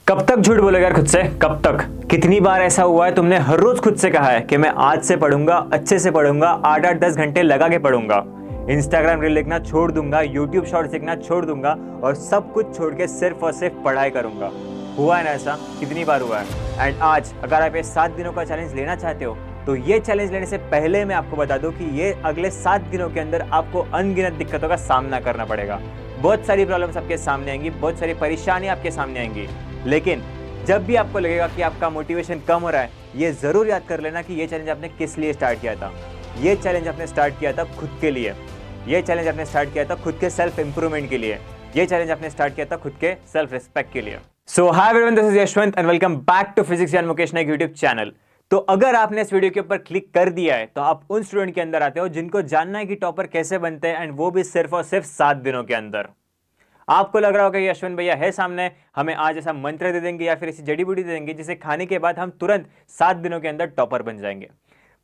कब तक झूठ बोलेगा यार खुद से? कब तक? कितनी बार ऐसा हुआ है तुमने हर रोज खुद से कहा है कि मैं आज से पढ़ूंगा, अच्छे से पढ़ूंगा, 8-8-10 घंटे लगा के पढ़ूंगा, इंस्टाग्राम रील देखना छोड़ दूंगा, यूट्यूब शॉर्ट्स देखना छोड़ दूंगा और सब कुछ छोड़ के सिर्फ और सिर्फ पढ़ाई करूंगा। हुआ है ना ऐसा? कितनी बार हुआ है? एंड आज अगर आप ये 7 दिनों का चैलेंज लेना चाहते हो तो ये चैलेंज लेने से पहले मैं आपको बता दूं कि ये अगले 7 दिनों के अंदर आपको अनगिनत दिक्कतों का सामना करना पड़ेगा। बहुत सारी प्रॉब्लम्स आपके सामने आएंगी, बहुत सारी परेशानियां आपके सामने आएंगी, लेकिन जब भी आपको लगेगा कि आपका मोटिवेशन कम हो रहा है, ये जरूर याद कर लेना कि ये चैलेंज आपने किस लिए स्टार्ट किया था। ये चैलेंज आपने स्टार्ट किया था खुद के लिए। ये चैलेंज आपने स्टार्ट किया था खुद के सेल्फ इंप्रूवमेंट के लिए। ये चैलेंज आपने स्टार्ट किया था खुद के सेल्फ रिस्पेक्ट के लिए। So hi everyone, this is Yashwant and welcome back to physics Gyan Mukesh Naik YouTube channel. तो अगर आपने इस वीडियो के ऊपर क्लिक कर दिया है तो आप उन स्टूडेंट के अंदर आते हो जिनको जानना है कि टॉपर कैसे बनते हैं, एंड वो भी सिर्फ और सिर्फ 7 दिनों के अंदर। आपको लग रहा होगा कि यशवंत भैया है सामने, हमें आज ऐसा मंत्र दे देंगे या फिर ऐसी जड़ी बूटी दे देंगे जिसे खाने के बाद हम तुरंत 7 दिनों के अंदर टॉपर बन जाएंगे।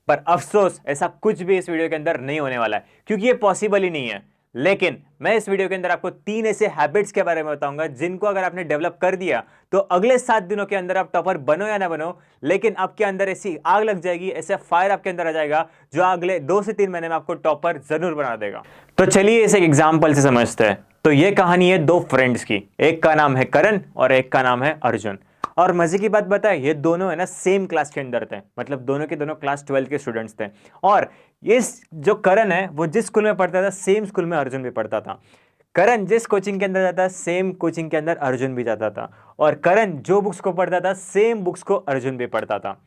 पर अफसोस ऐसा कुछ भी इस वीडियो के अंदर नहीं होने वाला है, क्योंकि ये पॉसिबल ही नहीं है। लेकिन मैं इस वीडियो के अंदर आपको 3 ऐसे हैबिट्स के बारे में बताऊंगा जिनको अगर आपने डेवलप कर दिया तो अगले 7 दिनों के अंदर आप टॉपर बनो या ना बनो, लेकिन आपके अंदर ऐसी आग लग जाएगी, ऐसा फायर आपके अंदर आ जाएगा जो अगले 2 से 3 महीने में आपको टॉपर जरूर बना देगा। तो चलिए इसे एक एग्जाम्पल से समझते हैं। तो ये कहानी है 2 फ्रेंड्स की, एक का नाम है करण और एक का नाम है अर्जुन। और मजे की बात बताए, ये दोनों है ना सेम क्लास के अंदर थे, मतलब दोनों के दोनों क्लास 12 के स्टूडेंट्स थे। और इस जो करण है वो जिस स्कूल में पढ़ता था सेम स्कूल में अर्जुन भी पढ़ता था। करण जिस कोचिंग के अंदर जाता सेम कोचिंग के अंदर अर्जुन भी जाता था। और करण जो बुक्स को पढ़ता था सेम बुक्स को अर्जुन भी पढ़ता था।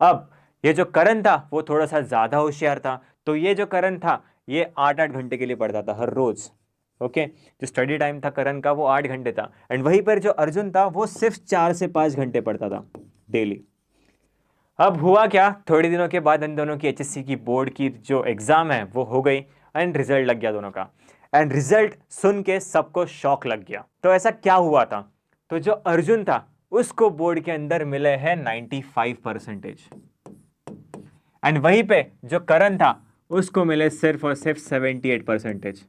अब ये जो करण था वो थोड़ा सा ज्यादा होशियार था, तो ये जो करण था ये 8-8 घंटे के लिए पढ़ता था हर रोज। ओके, जो स्टडी टाइम था करण का वो 8 घंटे था, एंड वहीं पर जो अर्जुन था वो सिर्फ 4 से 5 घंटे पढ़ता था डेली। अब हुआ क्या, थोड़े दिनों के बाद इन दोनों की एचएससी की बोर्ड की जो एग्जाम है वो हो गई, एंड रिजल्ट लग गया दोनों का। एंड रिजल्ट सुन के सबको शॉक लग गया। तो ऐसा क्या हुआ था? तो जो अर्जुन था उसको बोर्ड के अंदर मिले हैं 95%, एंड वहीं पे जो करण था उसको मिले सिर्फ और सिर्फ 78%।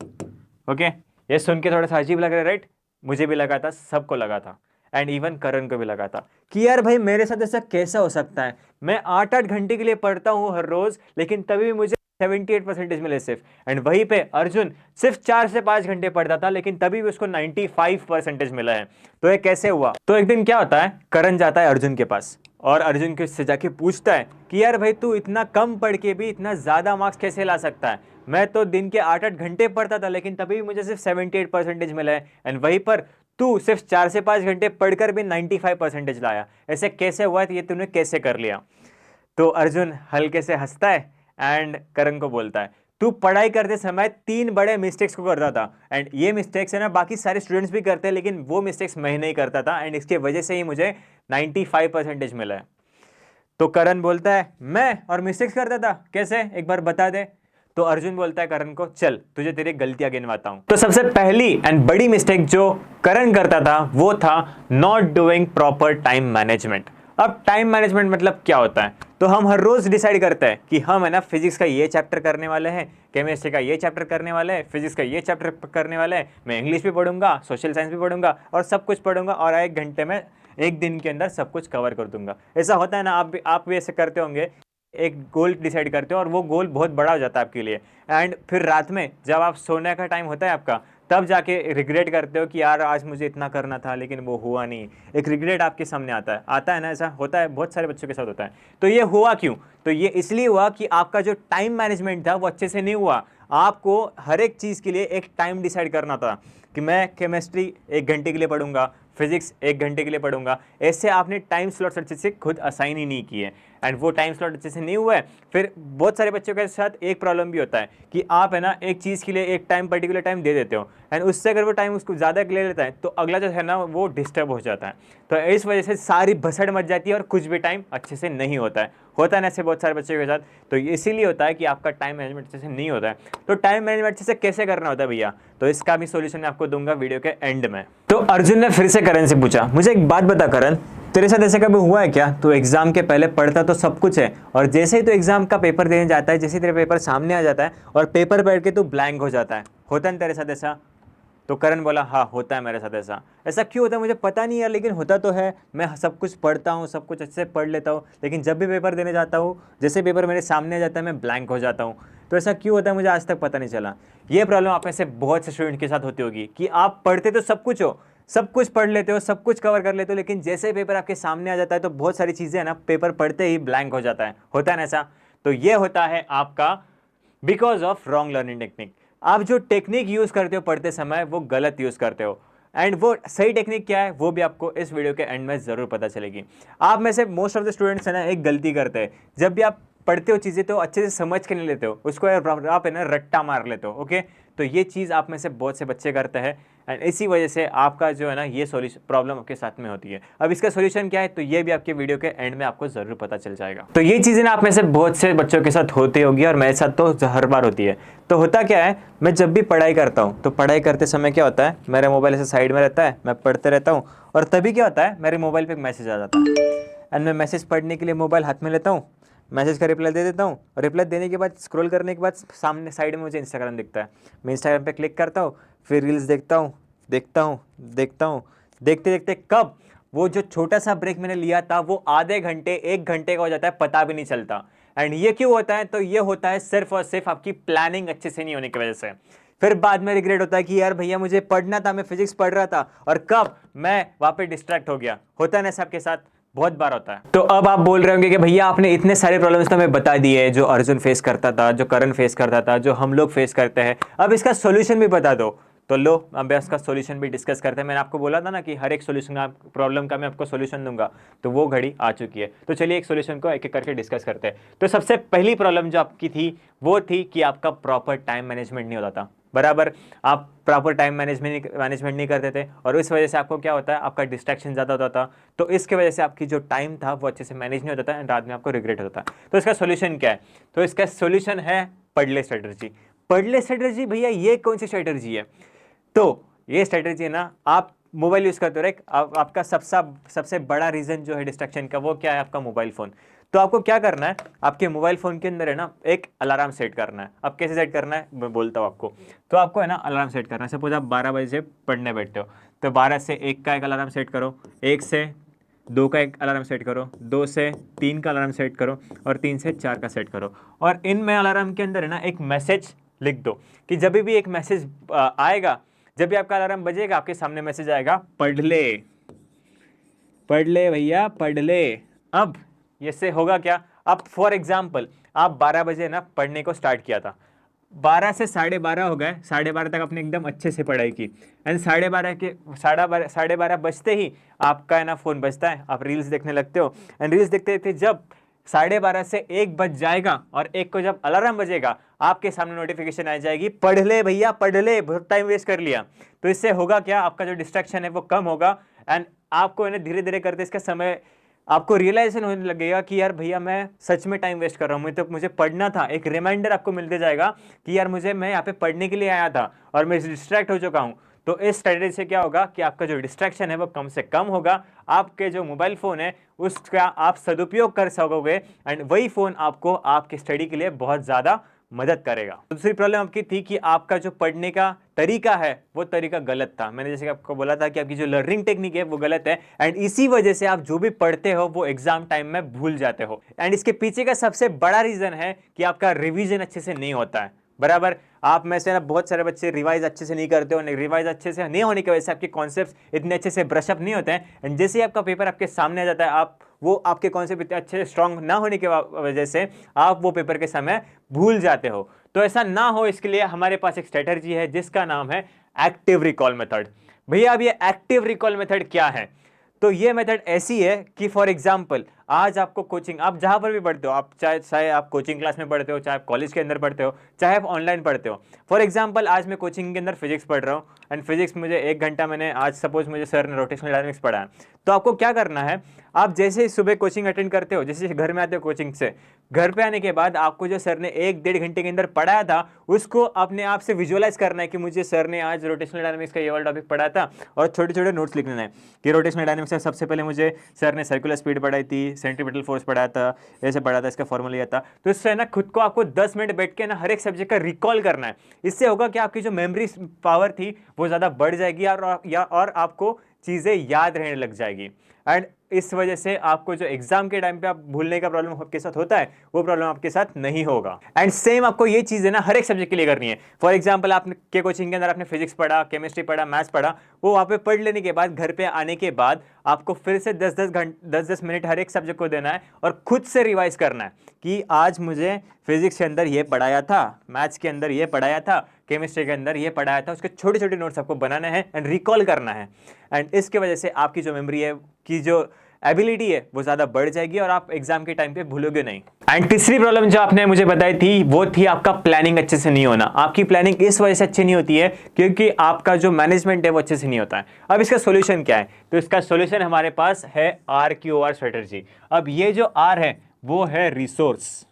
ओके, ये सुन के थोड़ा सा अजीब लग रहा है, राइट? मुझे भी लगा था, सबको लगा था, एंड इवन करण को भी लगा था कि यार भाई मेरे साथ ऐसा कैसा हो सकता है? मैं 8-8 घंटे के लिए पढ़ता हूँ हर रोज, लेकिन तभी भी मुझे 78% मिले सिर्फ। एंड वहीं पे अर्जुन सिर्फ 4 से 5 घंटे पढ़ता था, लेकिन तभी भी उसको 95% मिला है। तो ये कैसे हुआ? तो एक दिन क्या होता है, करण जाता है अर्जुन के पास और अर्जुन के से जाके पूछता है कि यार भाई तू इतना कम पढ़ के भी इतना ज्यादा मार्क्स कैसे ला सकता है? मैं तो दिन के 8-8 घंटे पढ़ता था, लेकिन तभी भी मुझे सिर्फ 78% मिला है, एंड वहीं पर तू सिर्फ 4 से 5 घंटे पढ़कर भी 95% लाया। ऐसे कैसे हुआ? ये तूने कैसे कर लिया? तो अर्जुन हल्के से हंसता है एंड करण को बोलता है, तू पढ़ाई करते समय 3 बड़े मिस्टेक्स को करता था, एंड ये मिस्टेक्स है ना बाकी सारे स्टूडेंट्स भी करते हैं, लेकिन वो मिस्टेक्स मैं नहीं करता था, एंड इसके वजह से ही मुझे 95% मिला है। तो करण बोलता है, मैं और मिस्टेक्स करता था? कैसे, एक बार बता दे। तो अर्जुन बोलता है करण को, चल तुझे तेरी गलतियां गिनवाता हूं। तो सबसे पहली एंड बड़ी मिस्टेक जो करण करता था वो था not doing proper time management. अब टाइम मैनेजमेंट मतलब क्या होता है? तो हम हर रोज डिसाइड करते हैं कि हम है ना फिजिक्स का ये चैप्टर करने वाले हैं, केमिस्ट्री का ये चैप्टर करने वाले हैं, फिजिक्स का ये चैप्टर करने वाले हैं, मैं इंग्लिश भी पढ़ूंगा, सोशल साइंस भी पढ़ूंगा और सब कुछ पढ़ूंगा, और 1 घंटे में 1 दिन के अंदर सब कुछ कवर कर दूंगा। ऐसा होता है ना, आप भी ऐसे करते होंगे, एक गोल डिसाइड करते हो और वो गोल बहुत बड़ा हो जाता है आपके लिए, एंड फिर रात में जब आप सोने का टाइम होता है आपका, तब जाके रिग्रेट करते हो कि यार आज मुझे इतना करना था लेकिन वो हुआ नहीं। एक रिग्रेट आपके सामने आता है ना, ऐसा होता है, बहुत सारे बच्चों के साथ होता है। तो ये हुआ क्यों? तो ये इसलिए हुआ कि आपका जो टाइम मैनेजमेंट था वो अच्छे से नहीं हुआ। आपको हर एक चीज़ के लिए एक टाइम डिसाइड करना था कि मैं केमिस्ट्री 1 घंटे के लिए पढ़ूंगा, फिजिक्स 1 घंटे के लिए पढ़ूंगा। ऐसे आपने टाइम स्लॉट्स अच्छे से खुद असाइन ही नहीं किए, एंड वो टाइम स्लॉट अच्छे से नहीं हुआ है। फिर बहुत सारे बच्चों के साथ एक प्रॉब्लम भी होता है कि आप है ना एक चीज़ के लिए एक टाइम पर्टिकुलर टाइम दे देते हो, एंड उससे अगर वो टाइम उसको ज़्यादा ले लेता है तो अगला जो है ना वो डिस्टर्ब हो जाता है। तो इस वजह से सारी भसड़ मच जाती है और कुछ भी टाइम अच्छे से नहीं होता है ना ऐसे बहुत सारे बच्चों के साथ। तो इसीलिए होता है कि आपका टाइम मैनेजमेंट अच्छे से नहीं होता है। तो टाइम मैनेजमेंट अच्छे से कैसे करना होता है भैया, तो इसका भी सोल्यूशन मैं आपको दूंगा वीडियो के एंड में। तो अर्जुन ने फिर से करण से पूछा, मुझे एक बात बता करण, तेरे साथ ऐसे कभी हुआ है क्या? तो एग्जाम के पहले पढ़ता तो सब कुछ है, और जैसे ही तो एग्जाम का पेपर देने जाता है, जैसे ही तेरे पेपर सामने आ जाता है और पेपर पढ़ के तू ब्लैंक हो जाता है, होता है ना तेरे साथ ऐसा? तो करण बोला हाँ होता है मेरे साथ ऐसा। ऐसा क्यों होता है मुझे पता नहीं यार, लेकिन होता तो है। मैं सब कुछ पढ़ता हूँ, सब कुछ अच्छे से पढ़ लेता हूँ, लेकिन जब भी पेपर देने जाता हूँ, जैसे पेपर मेरे सामने आ जाता है मैं ब्लैंक हो जाता हूँ। तो ऐसा क्यों होता है मुझे आज तक पता नहीं चला। ये प्रॉब्लम आप में से बहुत से स्टूडेंट के साथ होती होगी कि आप पढ़ते तो सब कुछ हो, सब कुछ पढ़ लेते हो, सब कुछ कवर कर लेते हो, लेकिन जैसे ही पेपर आपके सामने आ जाता है तो बहुत सारी चीज़ें है ना, पेपर पढ़ते ही ब्लैंक हो जाता है ना ऐसा। तो ये होता है आपका because of wrong learning technique. आप जो टेक्निक यूज करते हो पढ़ते समय वो गलत यूज करते हो, एंड वो सही टेक्निक क्या है वो भी आपको इस वीडियो के एंड में जरूर पता चलेगी। आप में से मोस्ट ऑफ द स्टूडेंट्स है ना एक गलती करते हैं, जब भी आप पढ़ते हो चीजें तो अच्छे से समझ के नहीं लेते हो उसको, आप है ना रट्टा मार लेते हो। ओके, तो ये चीज आप में से बहुत से बच्चे करते हैं, एंड इसी वजह से आपका जो है ना ये सॉल्यूशन प्रॉब्लम आपके साथ में होती है। अब इसका सॉल्यूशन क्या है तो ये भी आपके वीडियो के एंड में आपको जरूर पता चल जाएगा। तो ये चीजें ना आप में से बहुत से बच्चों के साथ होती होगी और मेरे साथ तो हर बार होती है। तो होता क्या है, मैं जब भी पढ़ाई करता हूँ तो पढ़ाई करते समय क्या होता है, मेरा मोबाइल ऐसे साइड में रहता है, मैं पढ़ते रहता हूँ, और तभी क्या होता है मेरे मोबाइल पे एक मैसेज आ जाता है, एंड मैं मैसेज पढ़ने के लिए मोबाइल हाथ में लेता हूँ, मैसेज का रिप्लाई दे देता हूँ, और रिप्लाई देने के बाद स्क्रॉल करने के बाद सामने साइड में मुझे इंस्टाग्राम दिखता है। मैं इंस्टाग्राम पे क्लिक करता हूँ, फिर रील्स देखता हूँ देखता हूँ देखता हूँ, देखते देखते कब वो जो छोटा सा ब्रेक मैंने लिया था वो आधे घंटे 1 घंटे का हो जाता है, पता भी नहीं चलता। एंड ये क्यों होता है, तो ये होता है सिर्फ और सिर्फ आपकी प्लानिंग अच्छे से नहीं होने की वजह से। फिर बाद में रिग्रेट होता है कि यार भैया मुझे पढ़ना था, मैं फिजिक्स पढ़ रहा था, और कब मैं वहां पे डिस्ट्रैक्ट हो गया। होता है ना सबके साथ, बहुत बार होता है। तो अब आप बोल रहे होंगे कि भैया आपने इतने सारे प्रॉब्लम्स तो हमें बता दिए, जो अर्जुन फेस करता था, जो करण फेस करता था, जो हम लोग फेस करते हैं, अब इसका सॉल्यूशन भी बता दो। तो लो अब इसका सॉल्यूशन भी डिस्कस करते हैं। मैंने आपको बोला था ना कि हर एक सॉल्यूशन प्रॉब्लम का मैं आपको सॉल्यूशन दूंगा, तो वो घड़ी आ चुकी है। तो चलिए एक सॉल्यूशन को एक एक करके डिस्कस करते हैं। तो सबसे पहली प्रॉब्लम जो आपकी थी वो थी कि आपका प्रॉपर टाइम मैनेजमेंट नहीं होता था, बराबर। आप प्रॉपर टाइम मैनेजमेंट नहीं करते थे, और इस वजह से आपको क्या होता है, आपका डिस्ट्रैक्शन ज़्यादा होता था। तो इसके वजह से आपकी जो टाइम था वो अच्छे से मैनेज नहीं होता था, एंड रात में आपको रिग्रेट होता था। तो इसका सोल्यूशन क्या है, तो इसका सोल्यूशन है पढ़ले स्ट्रेटजी। पढ़ले स्ट्रेटजी भैया ये कौन सी स्ट्रेटजी है, तो ये स्ट्रेटजी है ना, आप मोबाइल यूज करते हो राइट, आपका सबसे बड़ा रीजन जो है डिस्ट्रैक्शन का वो क्या है, आपका मोबाइल फोन। तो आपको क्या करना है, आपके मोबाइल फोन के अंदर है ना एक अलार्म सेट करना है। अब कैसे सेट करना है मैं बोलता हूँ आपको। तो आपको है ना अलार्म सेट करना है। सपोज आप 12 बजे से पढ़ने बैठते हो, तो 12 से 1 का एक अलार्म सेट करो, 1 से 2 का एक अलार्म सेट करो, 2 से 3 का अलार्म सेट करो, और 3 से 4 का सेट करो। और इनमें अलार्म के अंदर है ना एक मैसेज लिख दो कि जब भी एक मैसेज आएगा, जब भी आपका अलार्म बजेगा आपके सामने मैसेज आएगा, पढ़ ले, पढ़ ले भैया पढ़ ले। अब इससे होगा क्या, अब फॉर एग्जाम्पल आप 12 बजे ना पढ़ने को स्टार्ट किया था, 12 से 12:30 हो गए, 12:30 तक आपने एकदम अच्छे से पढ़ाई की, एंड 12:30 बजते ही आपका है ना फोन बजता है, आप रील्स देखने लगते हो, एंड रील्स देखते देखते जब 12:30 से 1 बज जाएगा, और 1 को जब अलार्म बजेगा आपके सामने नोटिफिकेशन आ जाएगी, पढ़ ले भैया पढ़ ले, बहुत टाइम वेस्ट कर लिया। तो इससे होगा क्या, आपका जो डिस्ट्रैक्शन है वो कम होगा, एंड आपको है ना धीरे धीरे करते इसका समय आपको रियलाइजेशन होने लगेगा कि यार भैया मैं सच में टाइम वेस्ट कर रहा हूँ, मैं तो मुझे पढ़ना था। एक रिमाइंडर आपको मिलते जाएगा कि यार मैं यहाँ पे पढ़ने के लिए आया था और मैं डिस्ट्रैक्ट हो चुका हूँ। तो इस स्ट्रेटेजी से क्या होगा कि आपका जो डिस्ट्रैक्शन है वो कम से कम होगा, आपके जो मोबाइल फोन है उसका आप सदुपयोग कर सकोगे, एंड वही फोन आपको आपके स्टडी के लिए बहुत ज्यादा मदद करेगा। दूसरी प्रॉब्लम आपकी थी कि आपका जो पढ़ने का तरीका है वो तरीका गलत था। मैंने जैसे कि आपको बोला था कि आपकी जो लर्निंग टेक्निक है वो गलत है, एंड इसी वजह से आप जो भी पढ़ते हो वो एग्जाम टाइम में भूल जाते हो। एंड इसके पीछे का सबसे बड़ा रीजन है कि आपका रिवीजन अच्छे से नहीं होता है, बराबर। आप में से ना बहुत सारे बच्चे रिवाइज अच्छे से नहीं करते हो, रिवाइज अच्छे से नहीं होने की वजह से आपके कॉन्सेप्ट्स इतने अच्छे से ब्रशअप नहीं होते हैं, एंड जैसे ही आपका पेपर आपके सामने आ जाता है, आप वो आपके कॉन्सेप्ट इतने अच्छे स्ट्रांग ना होने की वजह से आप वो पेपर के समय भूल जाते हो। तो ऐसा ना हो इसके लिए हमारे पास एक स्ट्रेटजी है जिसका नाम है एक्टिव रिकॉल मेथड। भैया अब ये एक्टिव रिकॉल मेथड क्या है, तो ये मेथड ऐसी है कि फॉर एग्जांपल आज आपको कोचिंग, आप जहां पर भी पढ़ते हो, आप चाहे आप कोचिंग क्लास में पढ़ते हो, चाहे आप कॉलेज के अंदर पढ़ते हो, चाहे आप ऑनलाइन पढ़ते हो। फॉर एग्जांपल आज मैं कोचिंग के अंदर फिजिक्स पढ़ रहा हूँ, एंड फिजिक्स मुझे 1 घंटा मैंने आज सपोज मुझे सर ने रोटेशनल डायनामिक्स पढ़ाया। तो आपको क्या करना है, आप जैसे ही सुबह कोचिंग अटेंड करते हो, जैसे घर में आते हो कोचिंग से, घर पे आने के बाद आपको जो सर ने 1-1.5 घंटे के अंदर पढ़ाया था उसको अपने आप से विजुअलाइज करना है कि मुझे सर ने आज रोटेशनल डायनामिक्स का ये वाला टॉपिक पढ़ाया था, और छोटे छोटे नोट्स लिख लेना है कि रोटेशनल डायनामिक्स में सबसे पहले मुझे सर ने सर्कुलर स्पीड पढ़ाई थी, सेंट्रीपिटल फोर्स पढ़ाया था, ऐसे पढ़ा था, इसका फॉर्मूला ये था। तो इससे ना खुद को आपको 10 मिनट बैठ के ना हर एक सब्जेक्ट का रिकॉल करना है। इससे होगा कि आपकी जो मेमोरी पावर थी वो ज़्यादा बढ़ जाएगी और आपको चीज़ें याद रहने लग जाएगी। एंड इस वजह से आपको जो एग्जाम के टाइम पे आप भूलने का प्रॉब्लम आपके साथ होता है वो प्रॉब्लम आपके साथ नहीं होगा। एंड सेम आपको ये चीज़ है ना हर एक सब्जेक्ट के लिए करनी है। फॉर एग्जांपल आपने के कोचिंग के अंदर आपने फिजिक्स पढ़ा, केमिस्ट्री पढ़ा, मैथ्स पढ़ा, वो वहाँ पे पढ़ लेने के बाद घर पे आने के बाद आपको फिर से 10-10 मिनट हर एक सब्जेक्ट को देना है और खुद से रिवाइज करना है कि आज मुझे फिजिक्स के अंदर ये पढ़ाया था, मैथ्स के अंदर ये पढ़ाया था, केमिस्ट्री के अंदर ये पढ़ाया था। उसके छोटे छोटे नोट्स आपको बनाने हैं एंड रिकॉल करना है। एंड इसके वजह से आपकी जो मेमोरी है की जो एबिलिटी है वो ज्यादा बढ़ जाएगी और आप एग्जाम के टाइम पे भूलोगे नहीं। एंड तीसरी प्रॉब्लम जो आपने मुझे बताई थी वो थी आपका प्लानिंग अच्छे से नहीं होना। आपकी प्लानिंग इस वजह से अच्छी नहीं होती है क्योंकि आपका जो मैनेजमेंट है वो अच्छे से नहीं होता है। अब इसका सॉल्यूशन क्या है? तो इसका सॉल्यूशन हमारे पास है RQR स्ट्रेटजी। अब ये जो R है वो है रिसोर्स,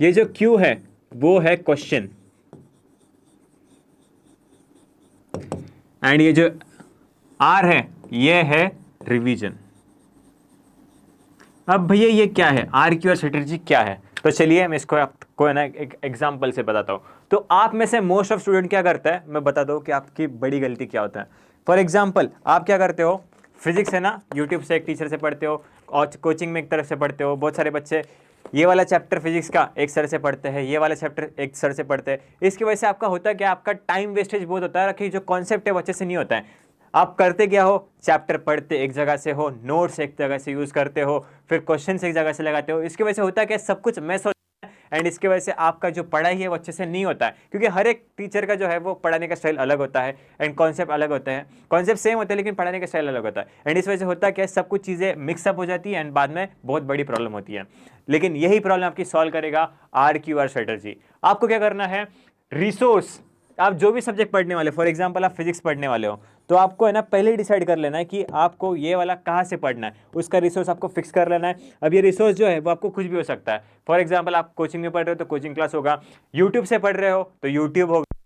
ये जो Q है वो है क्वेश्चन, एंड ये जो R है ये है रिवीजन। अब भैया ये क्या है? RQR स्ट्रेटजी क्या है? तो चलिए मैं इसको आपको है ना एक एग्जांपल से बताता हूँ। तो आप में से मोस्ट ऑफ स्टूडेंट क्या करता है, मैं बता दूँ कि आपकी बड़ी गलती क्या होता है। फॉर एग्जांपल आप क्या करते हो, फिजिक्स है ना यूट्यूब से एक टीचर से पढ़ते हो और कोचिंग में एक तरफ से पढ़ते हो। बहुत सारे बच्चे ये वाला चैप्टर फिजिक्स का एक सर से पढ़ते हैं, ये वाला चैप्टर एक सर से पढ़ते हैं। इसकी वजह से आपका होता है कि आपका टाइम वेस्टेज बहुत होता है कि जो कॉन्सेप्ट है वो अच्छे से नहीं होता है। आप करते क्या हो, चैप्टर पढ़ते एक जगह से हो, नोट्स एक जगह से यूज करते हो, फिर क्वेश्चन एक जगह से लगाते हो। इसकी वजह से होता है कि सब कुछ मिस हो जाता है एंड इसकी वजह से आपका जो पढ़ाई है वो अच्छे से नहीं होता है क्योंकि हर एक टीचर का जो है वो पढ़ाने का स्टाइल अलग होता है एंड कॉन्सेप्ट अलग होते हैं। कॉन्सेप्ट सेम होता है लेकिन पढ़ाने का स्टाइल अलग होता है एंड इस वजह से होता है कि सब कुछ चीज़ें मिक्सअप हो जाती है एंड बाद में बहुत बड़ी प्रॉब्लम होती है। लेकिन यही प्रॉब्लम आपकी सॉल्व करेगा RQR स्ट्रेटजी। आपको क्या करना है, रिसोर्स आप जो भी सब्जेक्ट पढ़ने वाले, फॉर एग्जांपल आप फिजिक्स पढ़ने वाले हो तो आपको है ना पहले ही डिसाइड कर लेना है कि आपको ये वाला कहाँ से पढ़ना है, उसका रिसोर्स आपको फिक्स कर लेना है। अब ये रिसोर्स जो है वो आपको कुछ भी हो सकता है। फॉर एग्जांपल आप कोचिंग में पढ़ रहे हो तो कोचिंग क्लास होगा, यूट्यूब से पढ़ रहे हो तो यूट्यूब होगा,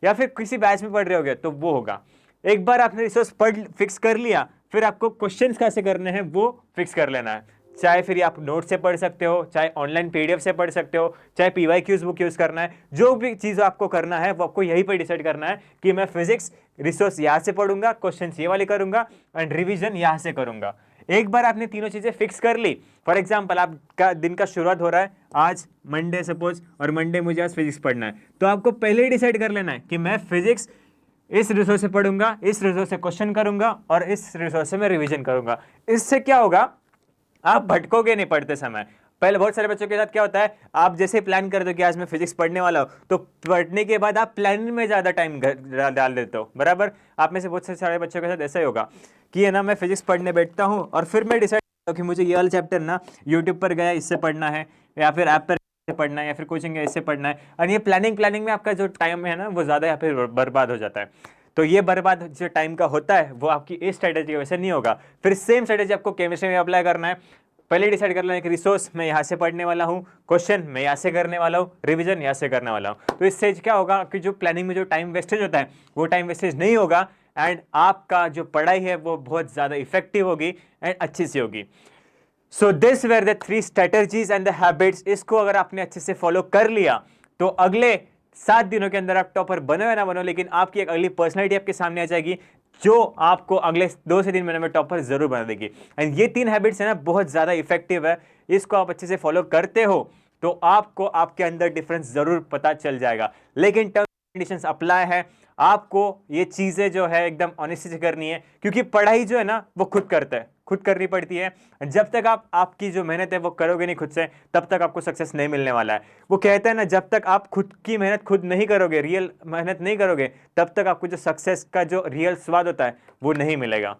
या फिर किसी बैच में पढ़ रहे होगे तो वो होगा। एक बार आपने रिसोर्स फिक्स कर लिया फिर आपको क्वेश्चन कैसे करने हैं वो फिक्स कर लेना है। चाहे फिर आप नोट से पढ़ सकते हो, चाहे ऑनलाइन PDF से पढ़ सकते हो, चाहे PYQs बुक यूज करना है, जो भी चीज़ आपको करना है वो आपको यहीं पर डिसाइड करना है कि मैं फिजिक्स रिसोर्स यहाँ से पढ़ूंगा, क्वेश्चन ये वाले करूंगा एंड रिवीजन यहाँ से करूंगा। एक बार आपने तीनों चीजें फिक्स कर ली, फॉर एग्जाम्पल आपका दिन का शुरुआत हो रहा है आज मंडे सपोज, और मंडे मुझे आज फिजिक्स पढ़ना है, तो आपको पहले ही डिसाइड कर लेना है कि मैं फिजिक्स इस रिसोर्स से पढ़ूंगा, इस रिसोर्स से क्वेश्चन करूंगा और इस रिसोर्स से मैं रिवीजन करूंगा। इससे क्या होगा, आप भटकोगे नहीं पढ़ते समय। पहले बहुत सारे बच्चों के साथ क्या होता है, आप जैसे प्लान कर दो कि आज मैं फिजिक्स पढ़ने वाला हूं तो पढ़ने के बाद आप प्लानिंग में ज्यादा टाइम डाल देते हो। बराबर, आप में से बहुत सारे बच्चों के साथ ऐसा ही होगा कि है ना मैं फिजिक्स पढ़ने बैठता हूं और फिर मैं डिसाइड करता हूं कि मुझे ये वाला चैप्टर ना यूट्यूब पर गया इससे पढ़ना है, या फिर ऐप पर पढ़ना है, या फिर कोचिंग इससे पढ़ना है। और ये प्लानिंग में आपका जो टाइम है ना वो ज्यादा यहाँ पे बर्बाद हो जाता है। तो ये बर्बाद जो टाइम का होता है वो आपकी इस स्ट्रेटेजी की वजह से नहीं होगा। फिर सेम स्ट्रेटेजी आपको केमिस्ट्री में अप्लाई करना है। पहले डिसाइड कर लेना कि रिसोर्स मैं यहाँ से पढ़ने वाला हूँ, क्वेश्चन मैं यहाँ से करने वाला हूँ, रिवीजन यहाँ से करने वाला हूँ। तो इससे क्या होगा कि जो प्लानिंग में जो टाइम वेस्टेज होता है वो टाइम वेस्टेज नहीं होगा एंड आपका जो पढ़ाई है वो बहुत ज़्यादा इफेक्टिव होगी एंड अच्छी सी होगी। So this were the 3 strategies and the habits. इसको अगर आपने अच्छे से फॉलो कर लिया तो अगले 7 दिनों के अंदर आप टॉपर बनो या ना बनो, लेकिन आपकी एक अगली पर्सनैलिटी आपके सामने आ जाएगी जो आपको अगले 2 से 3 महीने में टॉपर जरूर बना देगी। एंड ये 3 हैबिट्स है ना बहुत ज्यादा इफेक्टिव है। इसको आप अच्छे से फॉलो करते हो तो आपको आपके अंदर डिफरेंस जरूर पता चल जाएगा। लेकिन टर्म्स कंडीशंस अप्लाई है, आपको ये चीजें जो है एकदम ऑनेस्टी से करनी है क्योंकि पढ़ाई जो है ना वो खुद करता है, खुद करनी पड़ती है। जब तक आप आपकी जो मेहनत है वो करोगे नहीं खुद से तब तक आपको सक्सेस नहीं मिलने वाला है। वो कहते हैं ना जब तक आप खुद की मेहनत खुद नहीं करोगे, रियल मेहनत नहीं करोगे, तब तक आपको जो सक्सेस का जो रियल स्वाद होता है वो नहीं मिलेगा।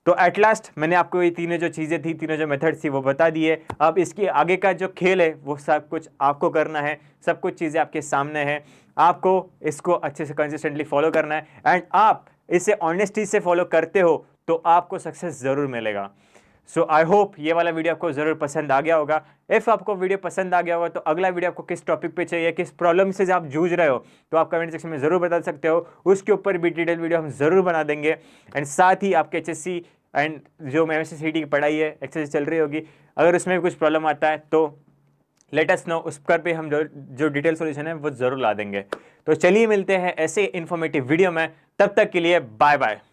तो एट लास्ट मैंने आपको ये तीनों जो चीज़ें थी, तीनों जो मेथड्स थी वो बता दिए। अब इसके आगे का जो खेल है वो सब कुछ आपको करना है, सब कुछ चीज़ें आपके सामने हैं, आपको इसको अच्छे से कंसिस्टेंटली फॉलो करना है एंड आप इसे ऑनेस्टी से फॉलो करते हो तो आपको सक्सेस ज़रूर मिलेगा। सो आई होप ये वाला वीडियो आपको जरूर पसंद आ गया होगा। इफ आपको वीडियो पसंद आ गया होगा तो अगला वीडियो आपको किस टॉपिक पे चाहिए, किस प्रॉब्लम से आप जूझ रहे हो, तो आप कमेंट सेक्शन में जरूर बता सकते हो। उसके ऊपर भी डिटेल वीडियो हम जरूर बना देंगे। एंड साथ ही आपके HSC एंड जो MSc की पढ़ाई है एक्सरसाइज चल रही होगी, अगर उसमें भी कुछ प्रॉब्लम आता है तो लेट अस नो, उस पर भी हम जो डिटेल सॉल्यूशन है वो जरूर ला देंगे। तो चलिए मिलते हैं ऐसे इन्फॉर्मेटिव वीडियो में, तब तक के लिए बाय बाय।